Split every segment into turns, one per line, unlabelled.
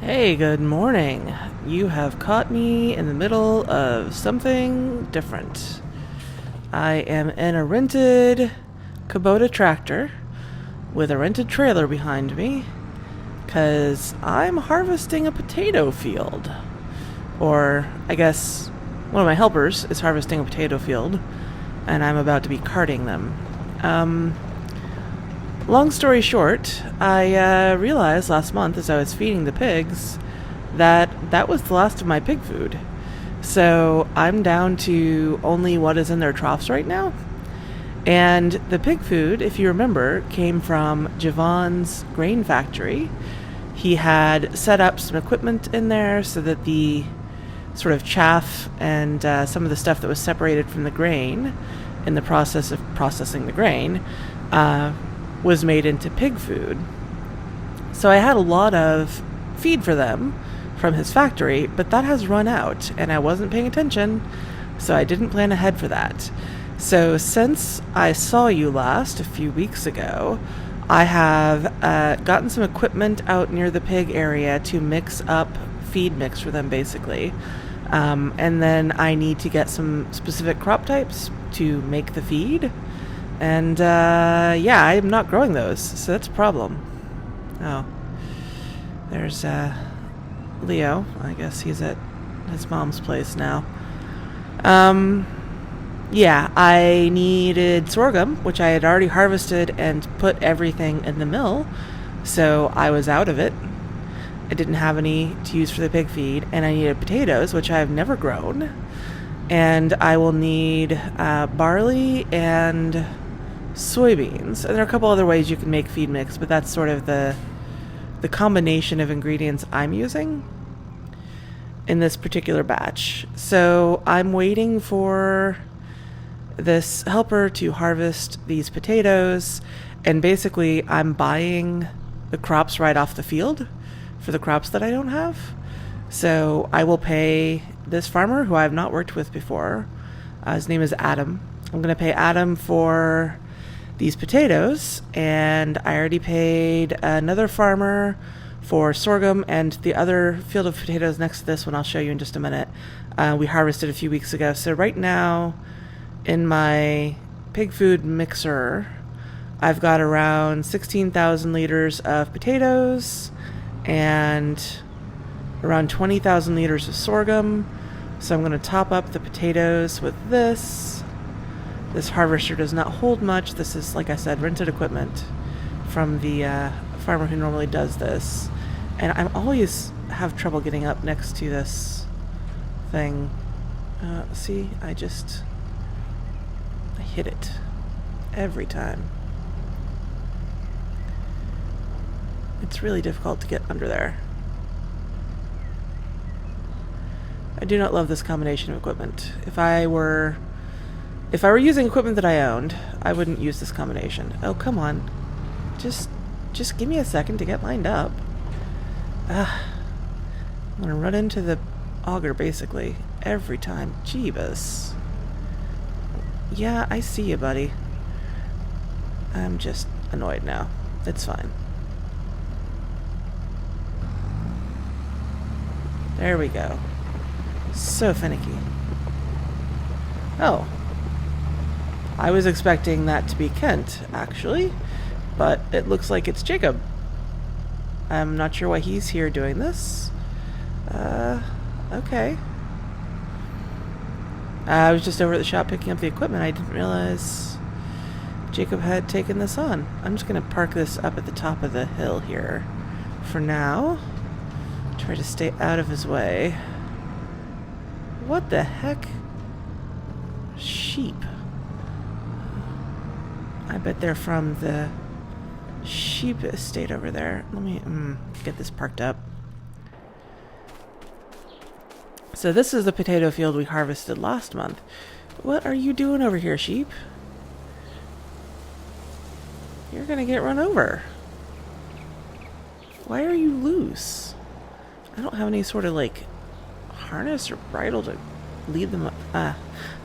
Hey, good morning. You have caught me in the middle of something different. I am in a rented Kubota tractor with a rented trailer behind me because I'm harvesting a potato field. Or, I guess, one of my helpers is harvesting a potato field and I'm about to be carting them. Long story short, I realized last month as I was feeding the pigs that was the last of my pig food. So I'm down to only what is in their troughs right now. And the pig food, if you remember, came from Javon's grain factory. He had set up some equipment in there so that the sort of chaff and some of the stuff that was separated from the grain in the process of processing the grain was made into pig food. So I had a lot of feed for them from his factory, but that has run out and I wasn't paying attention, so I didn't plan ahead for that. So since I saw you last a few weeks ago, I have gotten some equipment out near the pig area to mix up feed mix for them basically. And then I need to get some specific crop types to make the feed. And, yeah, I'm not growing those, so that's a problem. Oh. There's, Leo. I guess he's at his mom's place now. Yeah, I needed sorghum, which I had already harvested and put everything in the mill, so I was out of it. I didn't have any to use for the pig feed, and I needed potatoes, which I've never grown. And I will need, barley and soybeans, and there are a couple other ways you can make feed mix, but that's sort of the combination of ingredients I'm using in this particular batch. So I'm waiting for this helper to harvest these potatoes, and basically I'm buying the crops right off the field for the crops that I don't have. So I will pay this farmer who I have not worked with before. His name is Adam. I'm going to pay Adam for these potatoes, and I already paid another farmer for sorghum, and the other field of potatoes next to this one I'll show you in just a minute. We harvested a few weeks ago. So right now in my pig food mixer I've got around 16,000 liters of potatoes and around 20,000 liters of sorghum. So I'm going to top up the potatoes with this. This harvester does not hold much. This is, like I said, rented equipment from the farmer who normally does this. And I always have trouble getting up next to this thing. See, I hit it every time. It's really difficult to get under there. I do not love this combination of equipment. If I were using equipment that I owned, I wouldn't use this combination. Oh, come on. Just give me a second to get lined up. I'm gonna run into the auger, basically, every time. Jeebus. Yeah, I see you, buddy. I'm just annoyed now. It's fine. There we go. So finicky. Oh. I was expecting that to be Kent, actually, but it looks like it's Jacob. I'm not sure why he's here doing this. Okay. I was just over at the shop picking up the equipment. I didn't realize Jacob had taken this on. I'm just going to park this up at the top of the hill here for now. Try to stay out of his way. What the heck? Sheep. I bet they're from the sheep estate over there. Let me get this parked up. So this is the potato field we harvested last month. What are you doing over here, sheep? You're gonna get run over. Why are you loose? I don't have any sort of like harness or bridle to lead them up.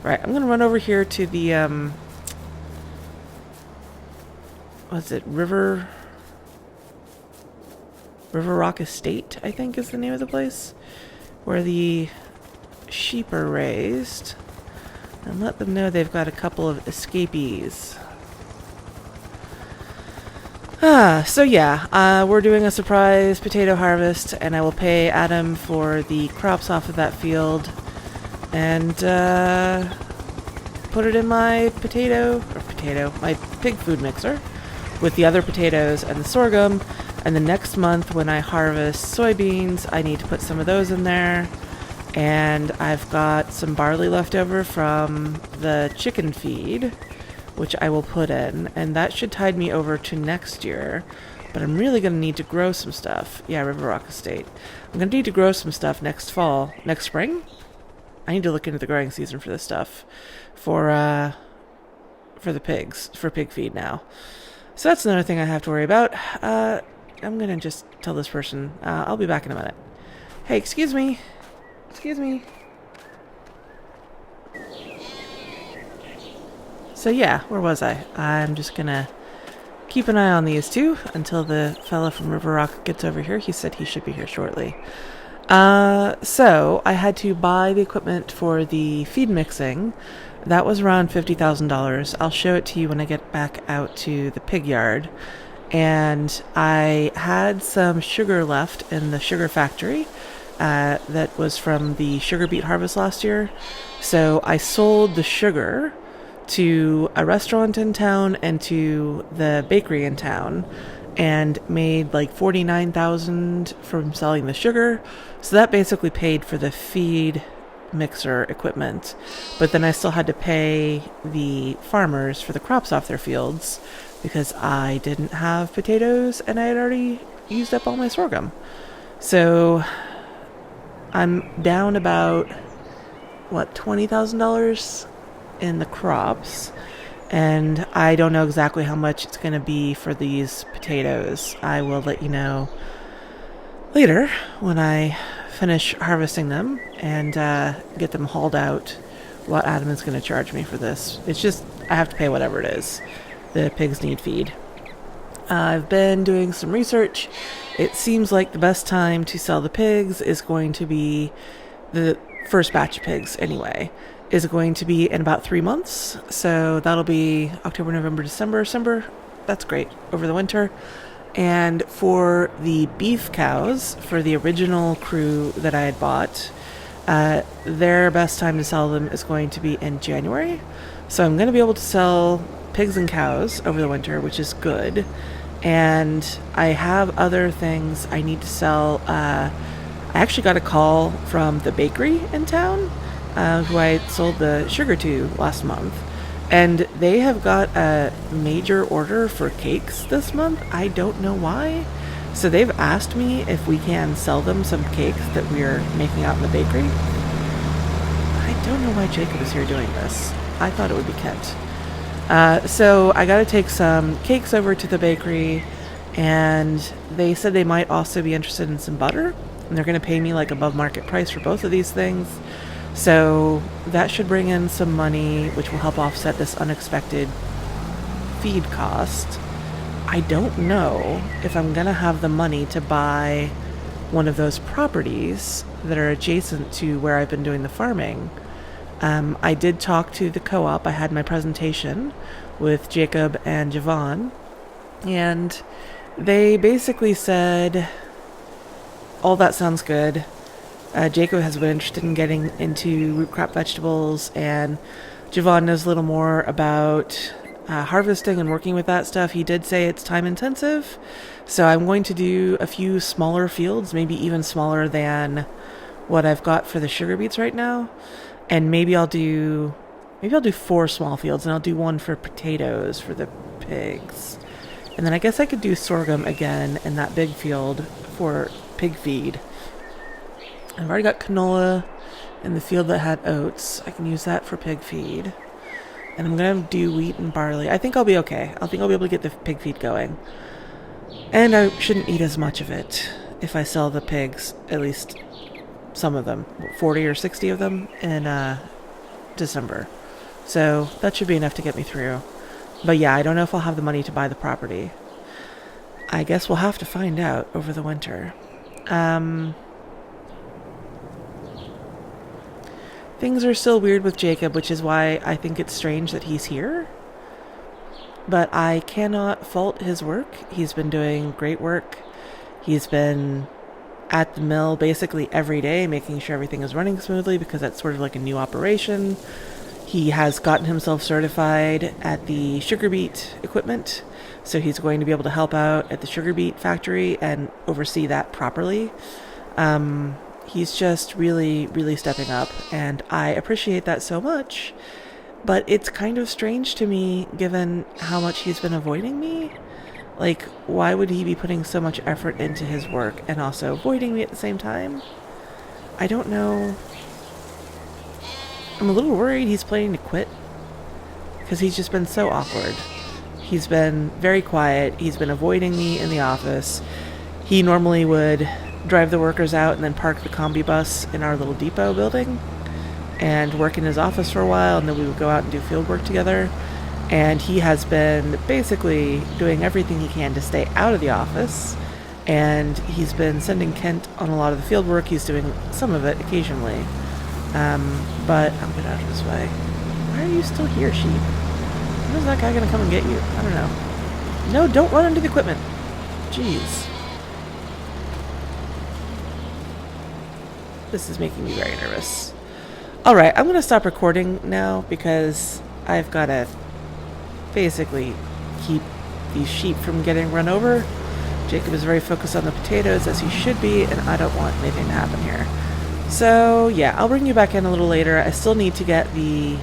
Right, I'm gonna run over here to the what's it, River Rock Estate, I think is the name of the place, where the sheep are raised, and let them know they've got a couple of escapees. So yeah, we're doing a surprise potato harvest, and I will pay Adam for the crops off of that field, and put it in my my pig food mixer with the other potatoes and the sorghum. And the next month when I harvest soybeans, I need to put some of those in there. And I've got some barley left over from the chicken feed, which I will put in, and that should tide me over to next year. But I'm really going to need to grow some stuff. Yeah, River Rock Estate. I'm going to need to grow some stuff next spring. I need to look into the growing season for this stuff, for the pigs, for pig feed now. So that's another thing I have to worry about. I'm going to just tell this person, I'll be back in a minute. Hey, excuse me. Excuse me. So yeah, where was I? I'm just gonna keep an eye on these two until the fella from River Rock gets over here. He said he should be here shortly. So I had to buy the equipment for the feed mixing. That was around $50,000. I'll show it to you when I get back out to the pig yard. And I had some sugar left in the sugar factory that was from the sugar beet harvest last year. So I sold the sugar to a restaurant in town and to the bakery in town, and made like $49,000 from selling the sugar. So that basically paid for the feed mixer equipment. But then I still had to pay the farmers for the crops off their fields because I didn't have potatoes and I had already used up all my sorghum. So I'm down about, $20,000 in the crops, and I don't know exactly how much it's going to be for these potatoes. I will let you know later when I finish harvesting them and get them hauled out, what Adam is going to charge me for this. It's just, I have to pay whatever it is. The pigs need feed. I've been doing some research. It seems like the best time to sell the pigs is going to be, the first batch of pigs anyway, is going to be in about 3 months. So that'll be October, November, December. That's great, over the winter. And for the beef cows, for the original crew that I had bought, their best time to sell them is going to be in January. So I'm going to be able to sell pigs and cows over the winter, which is good. And I have other things I need to sell. I actually got a call from the bakery in town, who I sold the sugar to last month, and they have got a major order for cakes this month. I don't know why. So they've asked me if we can sell them some cakes that we're making out in the bakery. I don't know why Jacob is here doing this. I thought it would be Kent. So I got to take some cakes over to the bakery, and they said they might also be interested in some butter, and they're going to pay me like above market price for both of these things. So that should bring in some money, which will help offset this unexpected feed cost. I don't know if I'm going to have the money to buy one of those properties that are adjacent to where I've been doing the farming. I did talk to the co-op. I had my presentation with Jacob and Javon, and they basically said, all that sounds good. Jacob has been interested in getting into root crop vegetables, and Javon knows a little more about harvesting and working with that stuff. He did say it's time intensive, so I'm going to do a few smaller fields, maybe even smaller than what I've got for the sugar beets right now. And maybe I'll do 4 small fields, and I'll do one for potatoes for the pigs. And then I guess I could do sorghum again in that big field for pig feed. I've already got canola in the field that had oats. I can use that for pig feed. And I'm going to do wheat and barley. I think I'll be okay. I think I'll be able to get the pig feed going. And I shouldn't eat as much of it if I sell the pigs, at least some of them, 40 or 60 of them in December. So that should be enough to get me through. But yeah, I don't know if I'll have the money to buy the property. I guess we'll have to find out over the winter. Things are still weird with Jacob, which is why I think it's strange that he's here. But I cannot fault his work. He's been doing great work. He's been at the mill basically every day, making sure everything is running smoothly because that's sort of like a new operation. He has gotten himself certified at the sugar beet equipment, so he's going to be able to help out at the sugar beet factory and oversee that properly. He's just really, really stepping up, and I appreciate that so much. But it's kind of strange to me, given how much he's been avoiding me. Like, why would he be putting so much effort into his work and also avoiding me at the same time? I don't know. I'm a little worried he's planning to quit, because he's just been so awkward. He's been very quiet. He's been avoiding me in the office. He normally would drive the workers out and then park the combi bus in our little depot building and work in his office for a while, and then we would go out and do field work together. And he has been basically doing everything he can to stay out of the office, and he's been sending Kent on a lot of the field work. He's doing some of it occasionally. But I'm get out of his way. Why are you still here, sheep? When is that guy gonna come and get you? I don't know. No, don't run into the equipment. Jeez. This is making me very nervous. Alright, I'm gonna stop recording now because I've gotta basically keep these sheep from getting run over. Jacob is very focused on the potatoes, as he should be, and I don't want anything to happen here. So, yeah, I'll bring you back in a little later. I still need to get the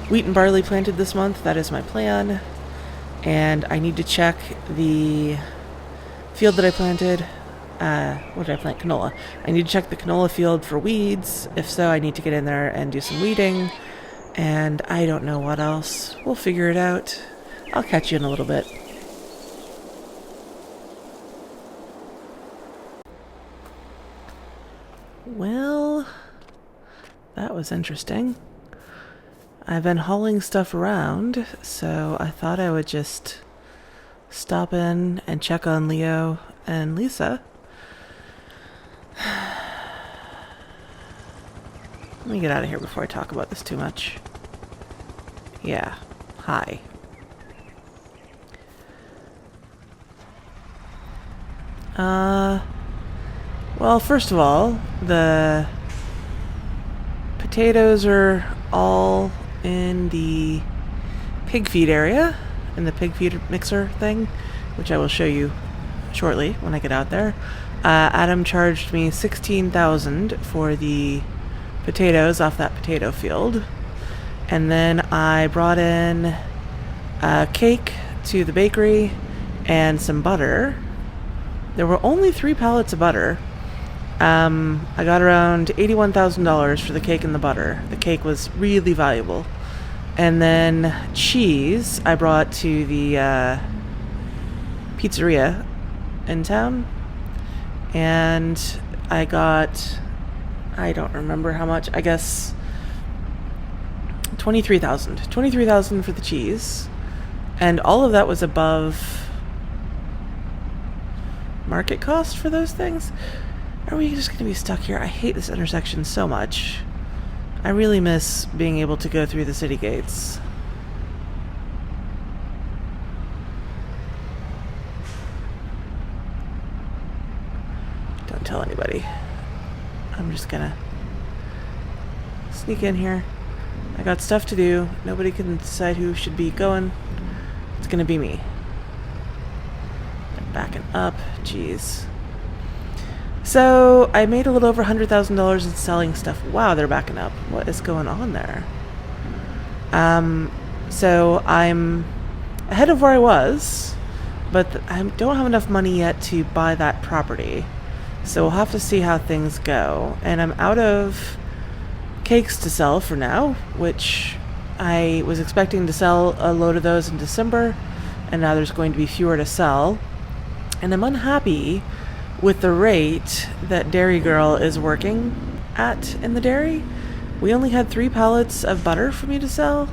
wheat and barley planted this month. That is my plan. And I need to check the field that I planted. What did I plant? Canola. I need to check the canola field for weeds. If so, I need to get in there and do some weeding. And I don't know what else. We'll figure it out. I'll catch you in a little bit. Well, that was interesting. I've been hauling stuff around, so I thought I would just stop in and check on Leo and Lisa. Let me get out of here before I talk about this too much. Yeah. Hi. Well, first of all, the potatoes are all in the pig feed area, in the pig feed mixer thing, which I will show you shortly when I get out there. Adam charged me $16,000 for the potatoes off that potato field. And then I brought in a cake to the bakery and some butter. There were only 3 pallets of butter. I got around $81,000 for the cake and the butter. The cake was really valuable. And then cheese I brought to the pizzeria in town. And I got, I don't remember how much, I guess $23,000 for the cheese. And all of that was above market cost for those things. Are we just going to be stuck here? I hate this intersection so much. I really miss being able to go through the city gates. Don't tell anybody. I'm just gonna sneak in here. I got stuff to do. Nobody can decide who should be going. It's gonna be me. They're backing up. Jeez. So, I made a little over $100,000 in selling stuff. Wow, they're backing up. What is going on there? So, I'm ahead of where I was. but I don't have enough money yet to buy that property. So we'll have to see how things go. And I'm out of cakes to sell for now, which I was expecting to sell a load of those in December, and now there's going to be fewer to sell. And I'm unhappy with the rate that Dairy Girl is working at in the dairy. We only had 3 pallets of butter for me to sell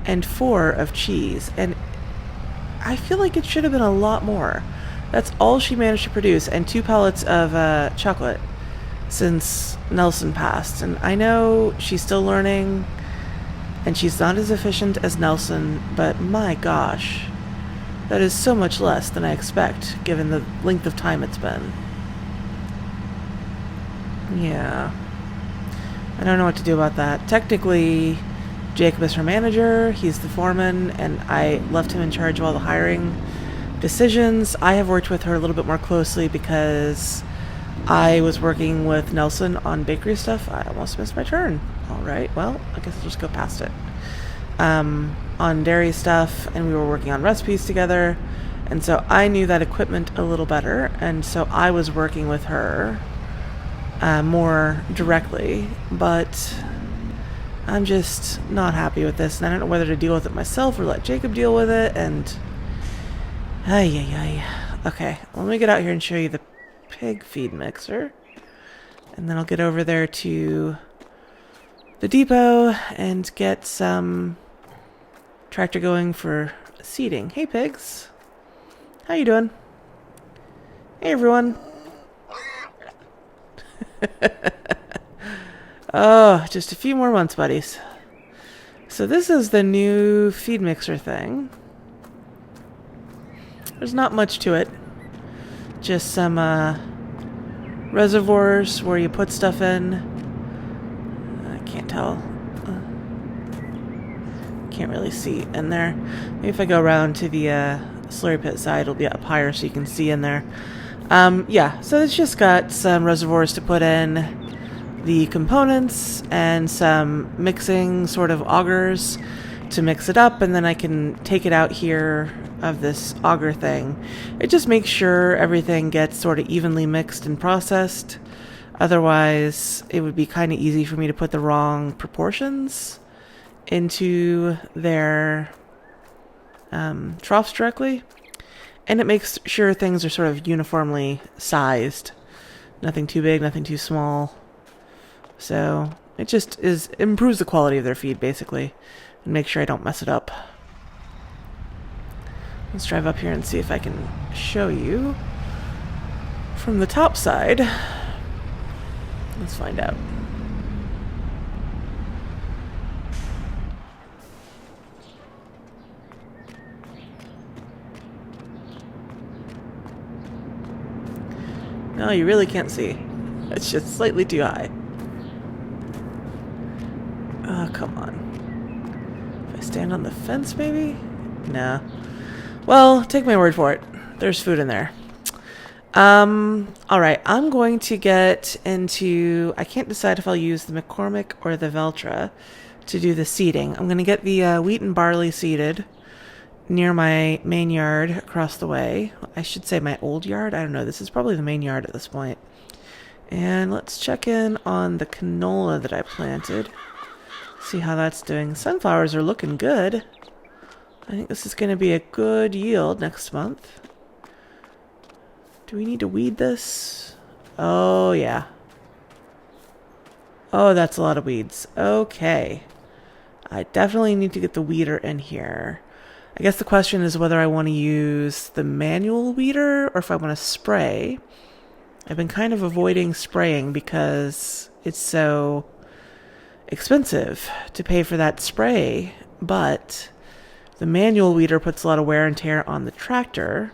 and 4 of cheese, and I feel like it should have been a lot more. That's all she managed to produce, and 2 pallets of chocolate since Nelson passed. And I know she's still learning and she's not as efficient as Nelson, but my gosh, that is so much less than I expect given the length of time it's been. Yeah, I don't know what to do about that. Technically, Jacob is her manager, he's the foreman, and I left him in charge of all the hiring decisions. I have worked with her a little bit more closely because I was working with Nelson on bakery stuff. I almost missed my turn. Alright, well, I guess I'll just go past it. On dairy stuff, and we were working on recipes together, and so I knew that equipment a little better, and so I was working with her more directly, but I'm just not happy with this, and I don't know whether to deal with it myself or let Jacob deal with it, and okay, let me get out here and show you the pig feed mixer, and then I'll get over there to the depot and get some tractor going for seeding. Hey pigs, how you doing? Hey everyone. Oh, just a few more months, buddies. So this is the new feed mixer thing. There's not much to it. Just some reservoirs where you put stuff in. I can't tell. Can't really see in there. Maybe if I go around to the slurry pit side, it'll be up higher so you can see in there. Yeah, so it's just got some reservoirs to put in, the components, and some mixing sort of augers to mix it up, and then I can take it out here of this auger thing. It just makes sure everything gets sort of evenly mixed and processed. Otherwise, it would be kind of easy for me to put the wrong proportions into their troughs directly. And it makes sure things are sort of uniformly sized. Nothing too big, nothing too small. So it just improves the quality of their feed, basically, and make sure I don't mess it up. Let's drive up here and see if I can show you from the top side. Let's find out. No, you really can't see. It's just slightly too high. Oh, come on. If I stand on the fence, maybe? No. Well, take my word for it. There's food in there. Alright, I'm going to get into... I can't decide if I'll use the McCormick or the Veltra to do the seeding. I'm going to get the wheat and barley seeded near my main yard across the way. I should say my old yard. I don't know. This is probably the main yard at this point. And let's check in on the canola that I planted. See how that's doing. Sunflowers are looking good. I think this is going to be a good yield next month. Do we need to weed this? Oh, yeah. Oh, that's a lot of weeds. Okay. I definitely need to get the weeder in here. I guess the question is whether I want to use the manual weeder or if I want to spray. I've been kind of avoiding spraying because it's so expensive to pay for that spray, but the manual weeder puts a lot of wear and tear on the tractor.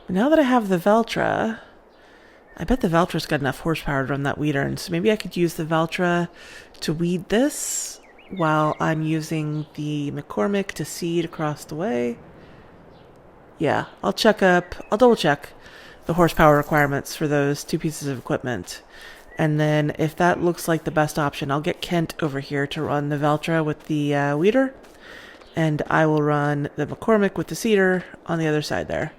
But now that I have the Veltra, I bet the Veltra's got enough horsepower to run that weeder, and so maybe I could use the Veltra to weed this while I'm using the McCormick to seed across the way. Yeah, I'll double check the horsepower requirements for those 2 pieces of equipment. And then if that looks like the best option, I'll get Kent over here to run the Veltra with the weeder. and I will run the McCormick with the cedar on the other side there.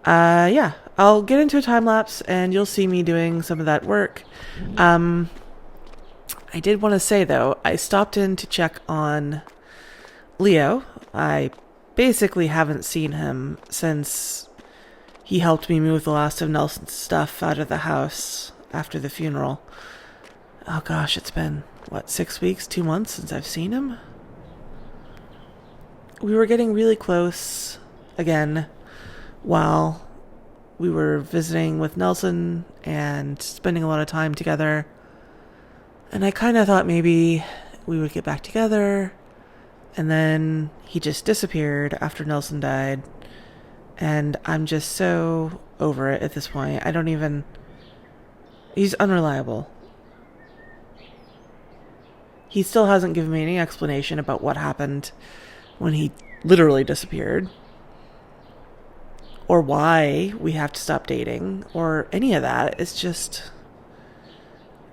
Yeah, I'll get into a time lapse and you'll see me doing some of that work. I did want to say though, I stopped in to check on Leo. I basically haven't seen him since he helped me move the last of Nelson's stuff out of the house after the funeral. Oh gosh, it's been, 6 weeks, 2 months since I've seen him? We were getting really close again while we were visiting with Nelson and spending a lot of time together. And I kind of thought maybe we would get back together. And then he just disappeared after Nelson died. And I'm just so over it at this point. He's unreliable. He still hasn't given me any explanation about what happened when he literally disappeared. Or why we have to stop dating. Or any of that. It's just...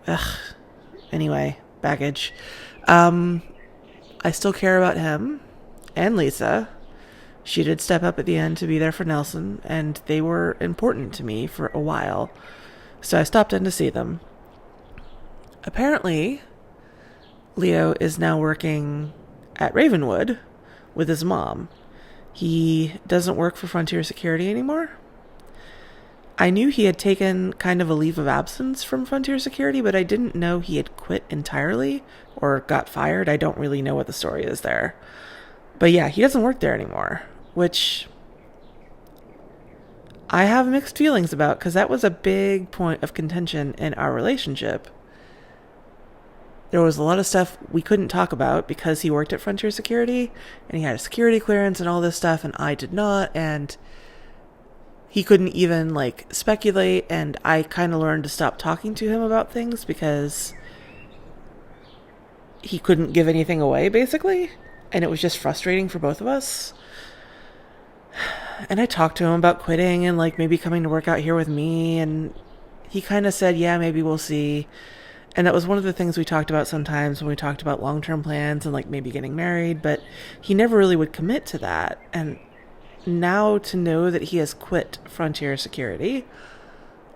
ugh. Anyway, baggage. I still care about him and Lisa. She did step up at the end to be there for Nelson, and they were important to me for a while. So I stopped in to see them. Apparently, Leo is now working at Ravenwood with his mom. He doesn't work for Frontier Security anymore. I knew he had taken kind of a leave of absence from Frontier Security, but I didn't know he had quit entirely or got fired. I don't really know what the story is there. But yeah, he doesn't work there anymore, which I have mixed feelings about because that was a big point of contention in our relationship. There was a lot of stuff we couldn't talk about because he worked at Frontier Security and he had a security clearance and all this stuff, and I did not, and he couldn't even speculate, and I kind of learned to stop talking to him about things because he couldn't give anything away, basically, and it was just frustrating for both of us. And I talked to him about quitting and maybe coming to work out here with me, and he kind of said, yeah, maybe we'll see. And that was one of the things we talked about sometimes when we talked about long-term plans and maybe getting married, but he never really would commit to that. And now to know that he has quit Frontier Security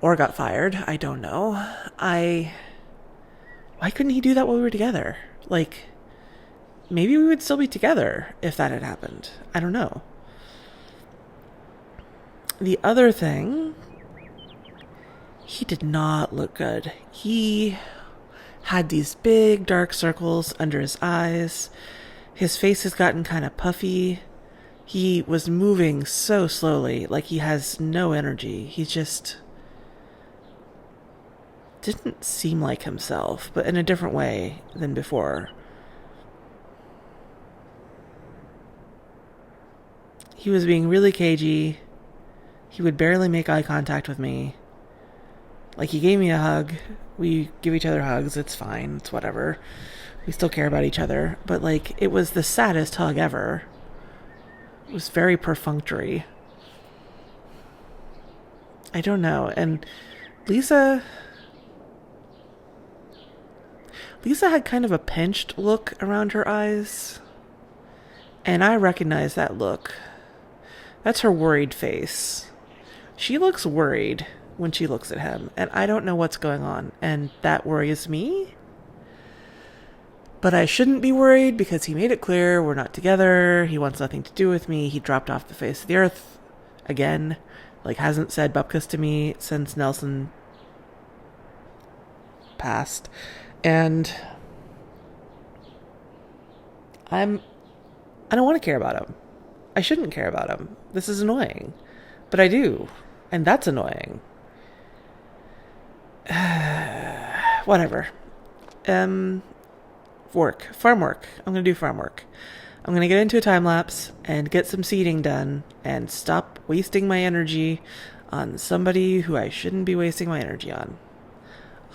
or got fired, I don't know. Why couldn't he do that while we were together? Maybe we would still be together if that had happened. I don't know. The other thing, he did not look good. He had these big dark circles under his eyes. His face has gotten kind of puffy. He was moving so slowly, he has no energy. He just didn't seem like himself, but in a different way than before. He was being really cagey. He would barely make eye contact with me. He gave me a hug. We give each other hugs. It's fine. It's whatever. We still care about each other. But, it was the saddest hug ever. It was very perfunctory. I don't know. And Lisa had kind of a pinched look around her eyes. And I recognize that look. That's her worried face. She looks worried when she looks at him. And I don't know what's going on. And that worries me. But I shouldn't be worried because he made it clear we're not together. He wants nothing to do with me. He dropped off the face of the earth again. Hasn't said bupkis to me since Nelson passed. And I don't want to care about him. I shouldn't care about him. This is annoying. But I do. And that's annoying. Whatever. Farm work. I'm going to do farm work. I'm going to get into a time lapse and get some seeding done and stop wasting my energy on somebody who I shouldn't be wasting my energy on.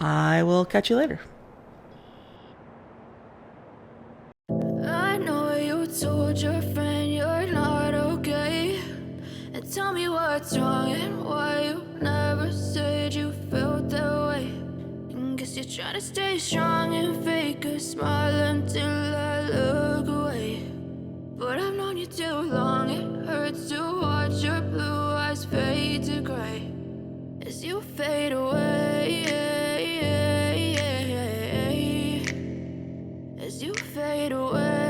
I will catch you later.
I know you told your friend you're not okay, and tell me what's wrong and why you never said you felt that way. And guess you're trying to stay strong and fake a smile until I look away. But I've known you too long. It hurts to watch your blue eyes fade to gray as you fade away. As you fade away.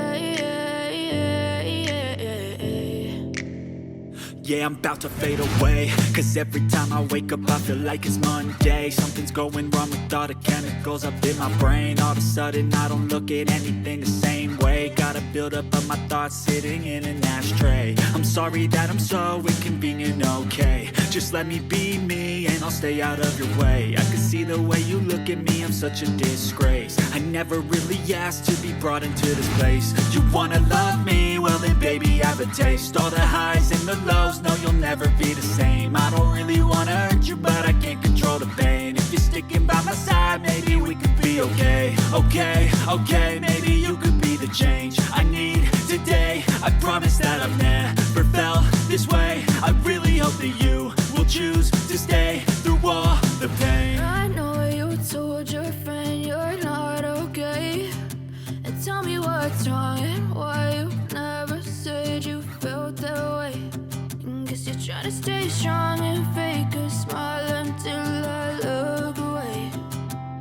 Yeah, I'm about to fade away, cause every time I wake up I feel like it's Monday. Something's going wrong with all the chemicals up in my brain. All of a sudden I don't look at anything the same way. Got a buildup of my thoughts sitting in an ashtray. I'm sorry that I'm so inconvenient, okay. Just let me be me and I'll stay out of your way. I can see the way you look at me, I'm such a disgrace. I never really asked to be brought into this place. You wanna love me? Well then baby I have a taste. All the highs and the lows, no you'll never be the same. I don't really wanna hurt you but I can't control the pain. If you're sticking by my side maybe we could be okay. Okay, maybe you could be the change I need today. I promise that I've never felt this way. I really hope that you will choose to stay through all the pain.
I know you told your friend you're not okay, and tell me what's wrong and why you never said you felt that way. Guess you're trying to stay strong and fake a smile until I look away.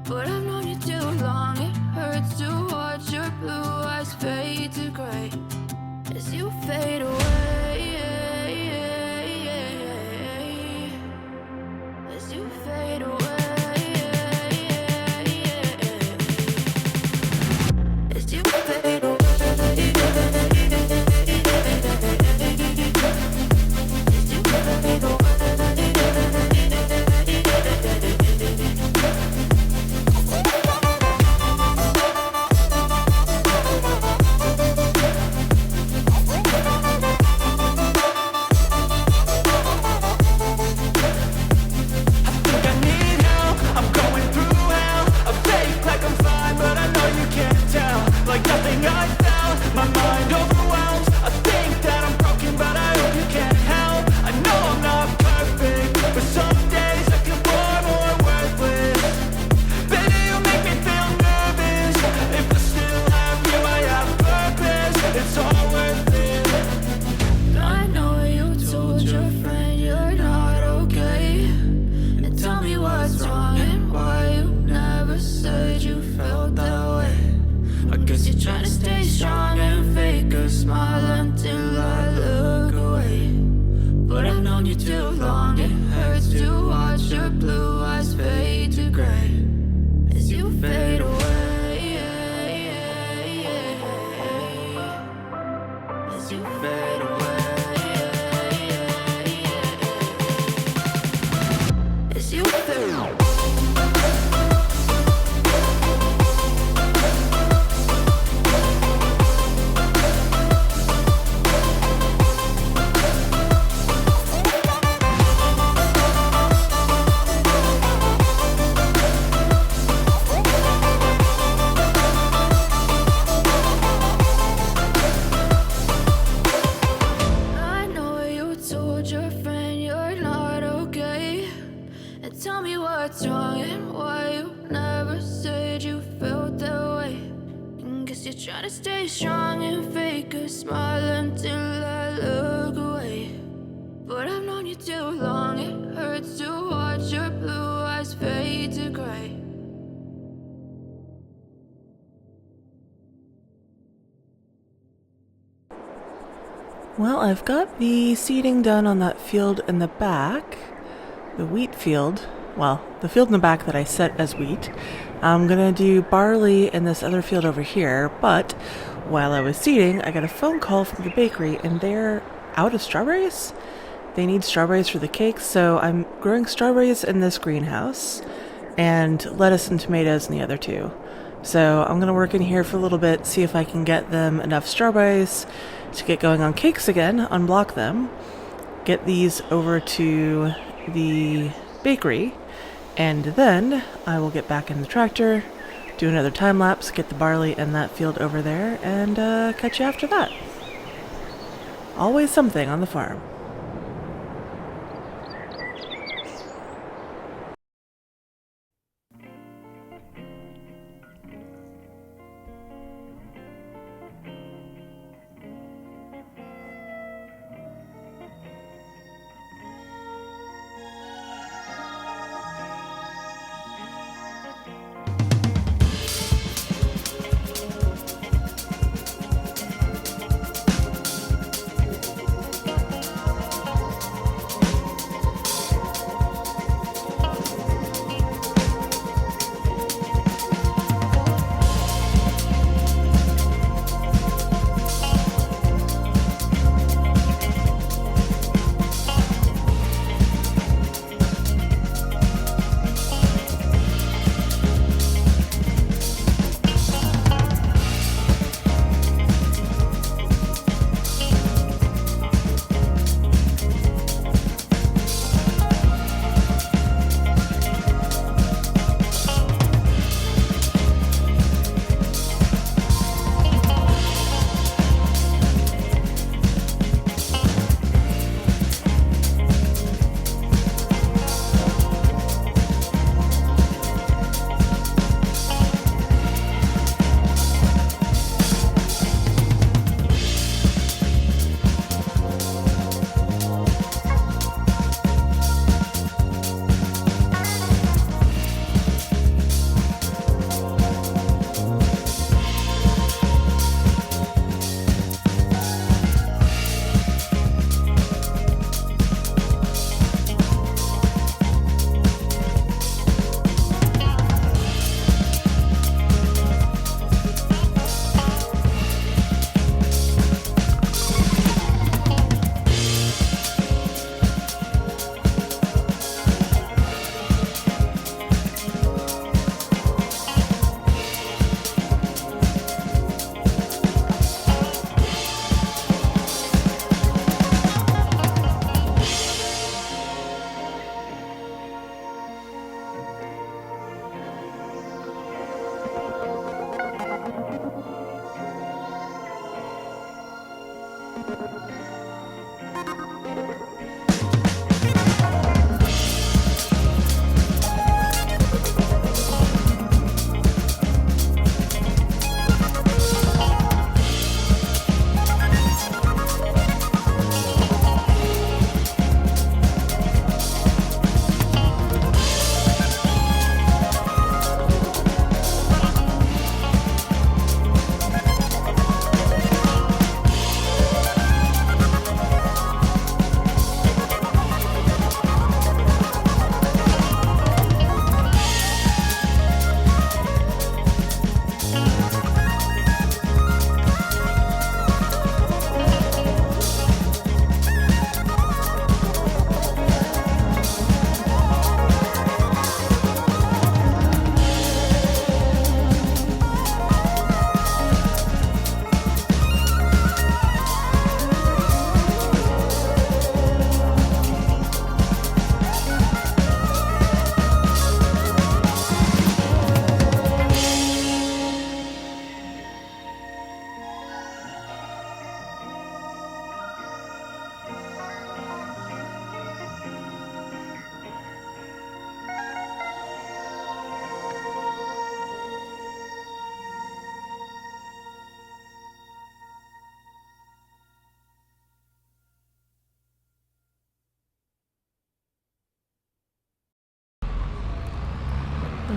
But I've known you too long. It hurts to watch your blue eyes fade to gray as you fade away. As you fade away. As you fade away. Try to stay strong and fake a smile until I look away. But I've known you too long. It hurts to watch your blue eyes fade to gray.
Well, I've got the seeding done on that field in the back, the wheat field. Well, the field in the back that I set as wheat. I'm gonna do barley in this other field over here, but while I was seeding, I got a phone call from the bakery and they're out of strawberries. They need strawberries for the cakes, so I'm growing strawberries in this greenhouse and lettuce and tomatoes in the other two. So I'm gonna work in here for a little bit, see if I can get them enough strawberries to get going on cakes again, unblock them, get these over to the bakery, and then I will get back in the tractor, do another time lapse, get the barley in that field over there, and catch you after that. Always something on the farm.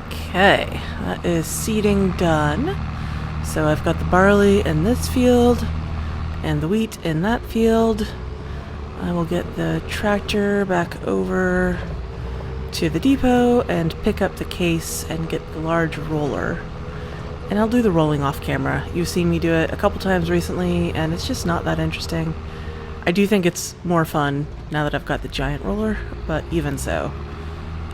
Okay, that is seeding done. So I've got the barley in this field and the wheat in that field. I will get the tractor back over to the depot and pick up the case and get the large roller. And I'll do the rolling off camera. You've seen me do it a couple times recently, and it's just not that interesting. I do think it's more fun now that I've got the giant roller, but even so,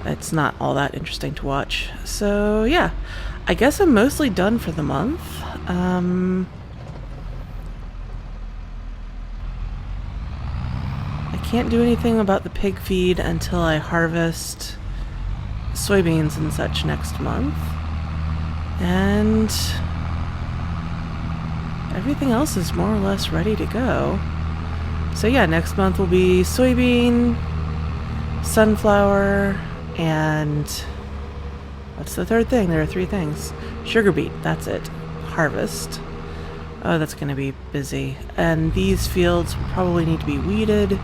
it's not all that interesting to watch. So yeah, I guess I'm mostly done for the month. I can't do anything about the pig feed until I harvest soybeans and such next month. And everything else is more or less ready to go. So yeah, next month will be soybean, sunflower, and what's the third thing? There are 3 things. Sugar beet, that's it. Harvest. Oh, that's going to be busy. And these fields will probably need to be weeded.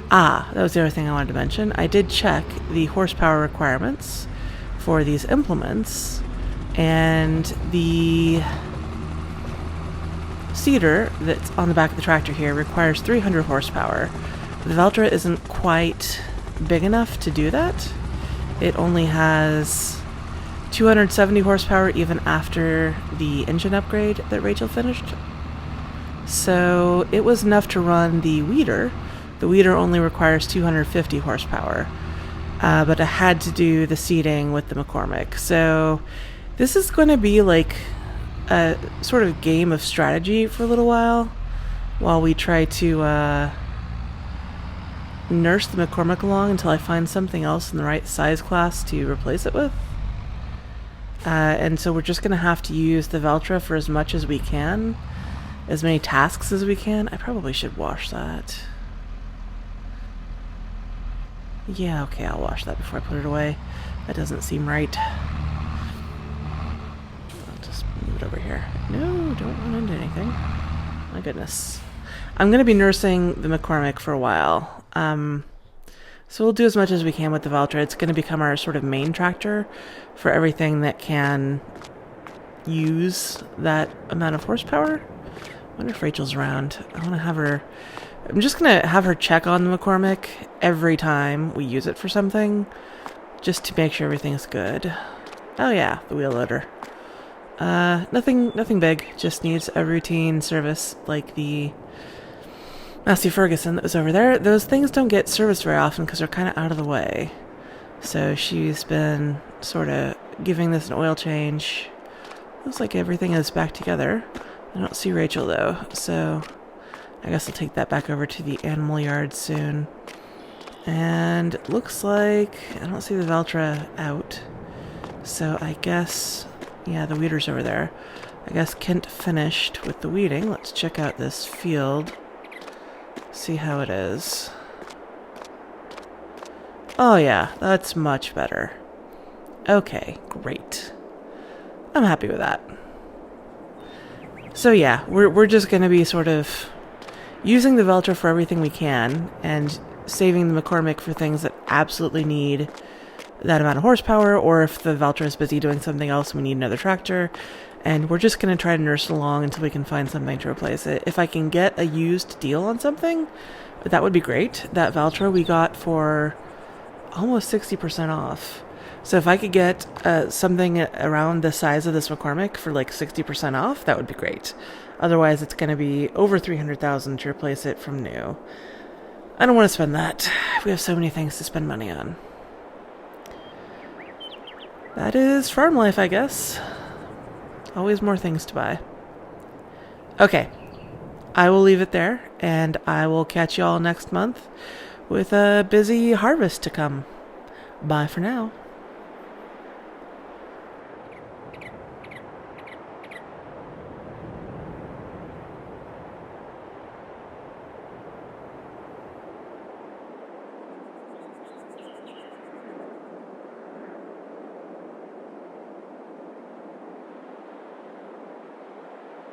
Ah, that was the other thing I wanted to mention. I did check the horsepower requirements for these implements, and the seeder that's on the back of the tractor here requires 300 horsepower. The Valtra isn't quite big enough to do that. It only has 270 horsepower even after the engine upgrade that Rachel finished. So it was enough to run the weeder. The weeder only requires 250 horsepower, but I had to do the seeding with the McCormick. So this is going to be like a sort of game of strategy for a little while we try to nurse the McCormick along until I find something else in the right size class to replace it with. And so we're just going to have to use the Valtra for as much as we can, as many tasks as we can. I probably should wash that. Yeah, okay, I'll wash that before I put it away. That doesn't seem right. I'll just move it over here. No, don't run into anything. My goodness. I'm going to be nursing the McCormick for a while. So we'll do as much as we can with the Valtra. It's going to become our sort of main tractor for everything that can use that amount of horsepower. I wonder if Rachel's around. I want to have her... I'm just going to have her check on the McCormick every time we use it for something, just to make sure everything's good. Oh yeah, the wheel loader. Nothing big, just needs a routine service like the Massey Ferguson that was over there. Those things don't get serviced very often because they're kind of out of the way. So she's been sort of giving this an oil change. Looks like everything is back together. I don't see Rachel though, so I guess I'll take that back over to the animal yard soon. And it looks like I don't see the Valtra out. So I guess, yeah, the weeder's over there. I guess Kent finished with the weeding. Let's check out this field. See how it is. Oh yeah, that's much better. Okay, great. I'm happy with that. So yeah, we're just going to be sort of using the Valtra for everything we can, and saving the McCormick for things that absolutely need that amount of horsepower, or if the Valtra is busy doing something else, we need another tractor. And we're just going to try to nurse it along until we can find something to replace it. If I can get a used deal on something, that would be great. That Valtra we got for almost 60% off. So if I could get something around the size of this McCormick for like 60% off, that would be great. Otherwise, it's going to be over $300,000 to replace it from new. I don't want to spend that. We have so many things to spend money on. That is farm life, I guess. Always more things to buy. Okay, I will leave it there, and I will catch you all next month with a busy harvest to come. Bye for now.